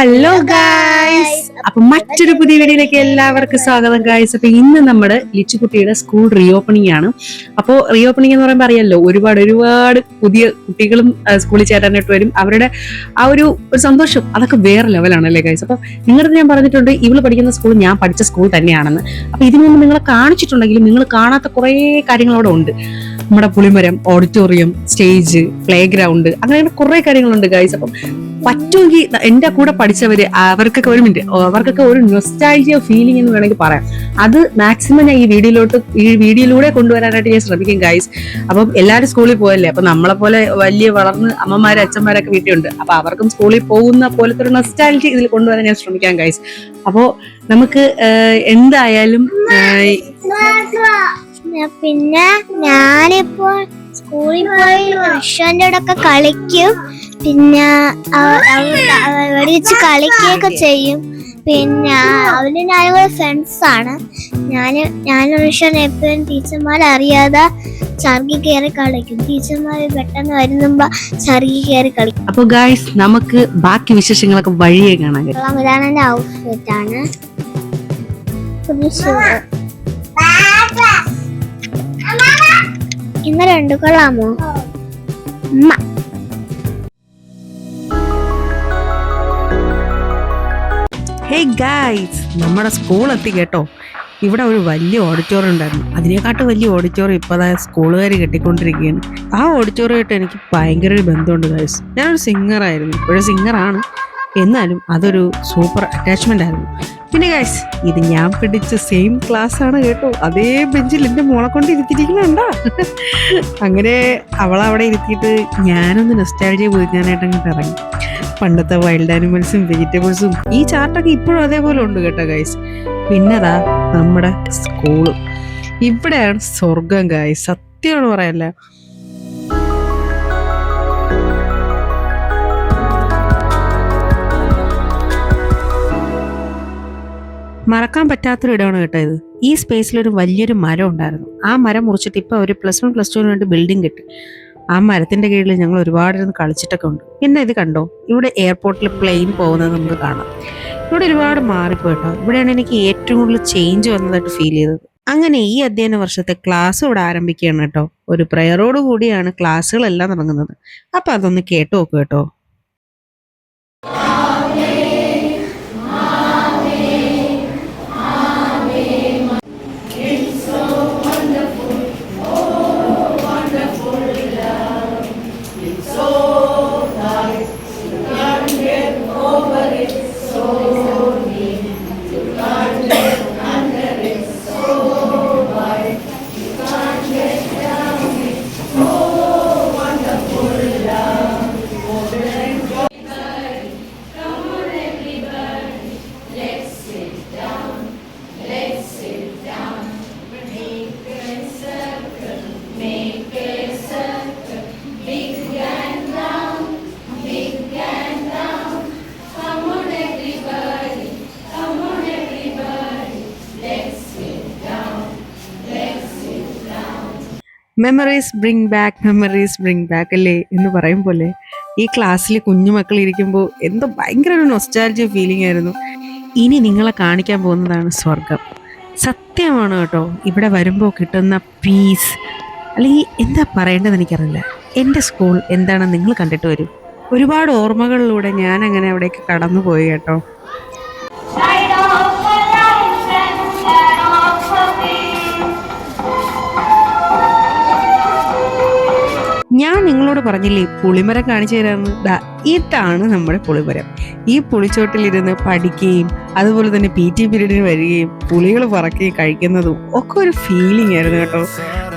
Hello guys, അപ്പൊ മറ്റൊരു പുതിയ വീഡിയോയിലേക്ക് എല്ലാവർക്കും സ്വാഗതം ഗായ്സ്. അപ്പൊ ഇന്ന് നമ്മുടെ ലിച്ചുകുട്ടിയുടെ സ്കൂൾ റീഓപ്പണിംഗ് ആണ്. അപ്പോൾ റീഓപ്പണിംഗ് എന്ന് പറയുമ്പോൾ അറിയാലോ, ഒരുപാട് പുതിയ കുട്ടികളും സ്കൂളിൽ ചേരാനായിട്ട് വരും. അവരുടെ ആ ഒരു സന്തോഷം അതൊക്കെ വേറെ ലെവലാണല്ലേ ഗായ്സ്. അപ്പൊ നിങ്ങളുടെ ഞാൻ പറഞ്ഞിട്ടുണ്ട്, ഇവള് പഠിക്കുന്ന സ്കൂൾ ഞാൻ പഠിച്ച സ്കൂൾ തന്നെയാണെന്ന്. അപ്പൊ ഇതിനു മുമ്പ് നിങ്ങളെ കാണിച്ചിട്ടുണ്ടെങ്കിലും നിങ്ങൾ കാണാത്ത കുറെ കാര്യങ്ങൾ അവിടെ ഉണ്ട്. നമ്മുടെ പുളിമരം, ഓഡിറ്റോറിയം, സ്റ്റേജ്, പ്ലേ ഗ്രൗണ്ട്, അങ്ങനെ കുറെ കാര്യങ്ങളുണ്ട് ഗായ്സ്. അപ്പം പറ്റുമെങ്കിൽ എന്റെ കൂടെ പഠിച്ചവര് അവർക്കൊക്കെ ഒരു നൊസ്റ്റാൾജിയ ഫീലിംഗ് എന്ന് വേണമെങ്കിൽ പറയാം. അത് മാക്സിമം ഞാൻ ഈ വീഡിയോയിലൂടെ കൊണ്ടുവരാനായിട്ട് ഞാൻ ശ്രമിക്കും ഗൈസ്. അപ്പം എല്ലാവരും സ്കൂളിൽ പോയല്ലേ, അപ്പൊ നമ്മളെ പോലെ വലിയ വളർന്ന് അമ്മമാരും അച്ഛന്മാരൊക്കെ വീട്ടിലുണ്ട്. അപ്പൊ അവർക്കും സ്കൂളിൽ പോകുന്ന പോലത്തെ ഒരു നൊസ്റ്റാൾജി ഇതിൽ കൊണ്ടുവരാൻ ഞാൻ ശ്രമിക്കാം ഗൈസ്. അപ്പോ നമുക്ക് എന്തായാലും പിന്നെ ഞാനിപ്പോ സ്കൂളിൽ പോയി റഷ്യന്റെ ഒക്കെ കളിക്കും. പിന്നെ അവിടെ വെച്ച് കളിക്കുകയൊക്കെ ചെയ്യും. പിന്നെ അവന് ഞാനും ഫ്രണ്ട്സ് ആണ്. ഞാൻ റഷ്യൻ എപ്പോഴും ടീച്ചർമാരെ അറിയാതെ ചർഗി കയറി കളിക്കും. ടീച്ചർമാര് പെട്ടെന്ന് വരുമ്പോ ചർഗി കയറി കളിക്കും. അപ്പൊ ഗായ്സ്, നമുക്ക് ബാക്കി വിശേഷങ്ങളൊക്കെ വഴിയെ കാണാൻ. ഇതാണ് എന്റെ ഔട്ട്ഫിറ്റ് ആണ്. ഇന്ന് രണ്ടു കൊള്ളാമോ? ഹേ ഗായ്സ്, നമ്മുടെ സ്കൂൾ എത്തി കേട്ടോ. ഇവിടെ ഒരു വലിയ ഓഡിറ്റോറിയം ഉണ്ടായിരുന്നു. അതിനെക്കാട്ടും വലിയ ഓഡിറ്റോറിയം ഇപ്പൊ സ്കൂളുകാർ കെട്ടിക്കൊണ്ടിരിക്കുകയാണ്. ആ ഓഡിറ്റോറിയമായിട്ട് എനിക്ക് ഭയങ്കര ഒരു ബന്ധമുണ്ട് ഗായ്സ്. ഞാനൊരു സിംഗറായിരുന്നു, ഇപ്പോഴും സിംഗറാണ്. എന്നാലും അതൊരു സൂപ്പർ അറ്റാച്ച്മെന്റ് ആയിരുന്നു. പിന്നെ ഗൈസ്, ഇത് ഞാൻ പിടിച്ച സെയിം ക്ലാസ് ആണ് കേട്ടോ. അതേ ബെഞ്ചിൽ എന്റെ മോളെ കൊണ്ട് ഇരുത്തിയിരിക്കുന്നുണ്ടാ. അങ്ങനെ അവളവിടെ ഇരുത്തിയിട്ട് ഞാനൊന്ന് നൊസ്റ്റാൾജിയ പോയിക്കാനായിട്ട് അങ്ങോട്ട് ഇറങ്ങി. പണ്ടത്തെ വൈൽഡ് ആനിമൽസും വെജിറ്റബിൾസും ഈ ചാർട്ടൊക്കെ ഇപ്പോഴും അതേപോലെ ഉണ്ട് കേട്ടോ ഗൈസ്. പിന്നെതാ നമ്മുടെ സ്കൂള്. ഇവിടെയാണ് സ്വർഗം ഗൈസ്, സത്യമാണ് പറയല്ല. മറക്കാൻ പറ്റാത്തൊരു ഇടമാണ് കേട്ടോ ഇത്. ഈ സ്പേസിലൊരു വലിയൊരു മരം ഉണ്ടായിരുന്നു. ആ മരം മുറിച്ചിട്ട് ഇപ്പൊ ഒരു +1 +2 വേണ്ടി ബിൽഡിംഗ് കിട്ടി. ആ മരത്തിന്റെ കീഴിൽ ഞങ്ങൾ ഒരുപാട് ഇരുന്ന് കളിച്ചിട്ടൊക്കെ ഉണ്ട്. പിന്നെ ഇത് കണ്ടോ, ഇവിടെ എയർപോർട്ടിൽ പ്ലെയിൻ പോകുന്നത് നമുക്ക് കാണാം. ഇവിടെ ഒരുപാട് മാറിപ്പോയിട്ടോ. ഇവിടെയാണ് എനിക്ക് ഏറ്റവും കൂടുതൽ ചേഞ്ച് വന്നതായിട്ട് ഫീൽ ചെയ്തത്. അങ്ങനെ ഈ അധ്യയന വർഷത്തെ ക്ലാസ് ഇവിടെ ആരംഭിക്കുകയാണ് കേട്ടോ. ഒരു പ്രയറോട് കൂടിയാണ് ക്ലാസ്സുകളെല്ലാം തുടങ്ങുന്നത്. അപ്പൊ അതൊന്ന് കേട്ടു നോക്കൂ കേട്ടോ. മെമ്മറീസ് ബ്രിങ് ബാക്ക് അല്ലേ എന്ന് പറയും പോലെ ഈ ക്ലാസ്സിൽ കുഞ്ഞുമക്കൾ ഇരിക്കുമ്പോൾ എന്തോ ഭയങ്കര ഒരു നൊസ്റ്റാൾജിയ ഫീലിംഗ് ആയിരുന്നു. ഇനി നിങ്ങളെ കാണിക്കാൻ പോകുന്നതാണ് സ്വർഗം. സത്യമാണ് കേട്ടോ. ഇവിടെ വരുമ്പോൾ കിട്ടുന്ന പീസ്, അല്ലെങ്കിൽ എന്താ പറയേണ്ടതെന്ന് എനിക്കറിയില്ല. എൻ്റെ സ്കൂൾ എന്താണെന്ന് നിങ്ങൾ കണ്ടിട്ട് വരും. ഒരുപാട് ഓർമ്മകളിലൂടെ ഞാൻ അങ്ങനെ അവിടേക്ക് കടന്നു പോയി കേട്ടോ. ഞാൻ നിങ്ങളോട് പറഞ്ഞില്ലേ പുളിമരം കാണിച്ചു തരാമെന്ന്. ഇതാണ് നമ്മുടെ പുളിമരം. ഈ പുളിച്ചോട്ടിലിരുന്ന് പഠിക്കുകയും അതുപോലെ തന്നെ PT പീരീഡിന് വരികയും പുളികൾ പറക്കുകയും കഴിക്കുന്നതും ഒക്കെ ഒരു ഫീലിംഗ് ആയിരുന്നു കേട്ടോ.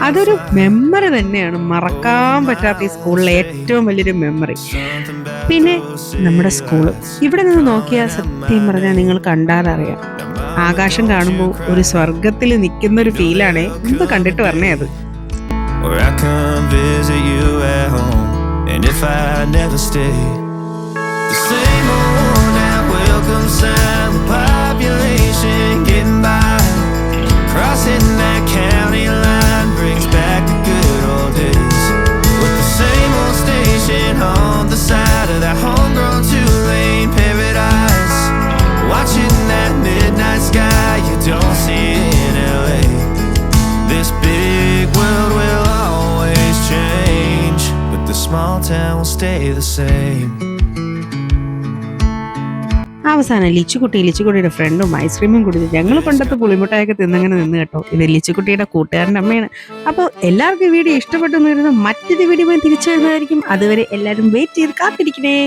അതൊരു മെമ്മറി തന്നെയാണ്, മറക്കാൻ പറ്റാത്ത ഈ സ്കൂളിലെ ഏറ്റവും വലിയൊരു മെമ്മറി. പിന്നെ നമ്മുടെ സ്കൂള് ഇവിടെ നിന്ന് നോക്കിയാൽ സത്യം പറഞ്ഞാൽ നിങ്ങൾ കണ്ടാലറിയാം. ആകാശം കാണുമ്പോൾ ഒരു സ്വർഗത്തിൽ നിൽക്കുന്ന ഒരു ഫീലാണ്. എന്ത് കണ്ടിട്ട് പറഞ്ഞേ അത്. Or I come visit you at home, and if I never stay, the same old that welcome sound, the population getting by, crossing that county line brings back the good old days, with the same old station on the side of that homegrown two-lane paradise. stay the same. അവസാനം ലിച്ചുകുട്ടിയുടെ ഫ്രണ്ടും ഐസ്ക്രീമും കുടിച്ച് ഞങ്ങൾ പണ്ടത്തെ പുളിമുട്ടായൊക്കെ തിന്നങ്ങനെ നിന്ന് കേട്ടോ. ഇത് ലിച്ചുകുട്ടിയുടെ കൂട്ടുകാരൻ്റെ അമ്മയാണ്. അപ്പോൾ എല്ലാവർക്കും വീഡിയോ ഇഷ്ടപ്പെട്ടു എന്ന് വരുന്നത് മറ്റൊരു വീഡിയോ തിരിച്ചു വരുന്നതായിരിക്കും. അതുവരെ എല്ലാവരും വെയിറ്റ് ചെയ്ത് കാത്തിരിക്കണേ.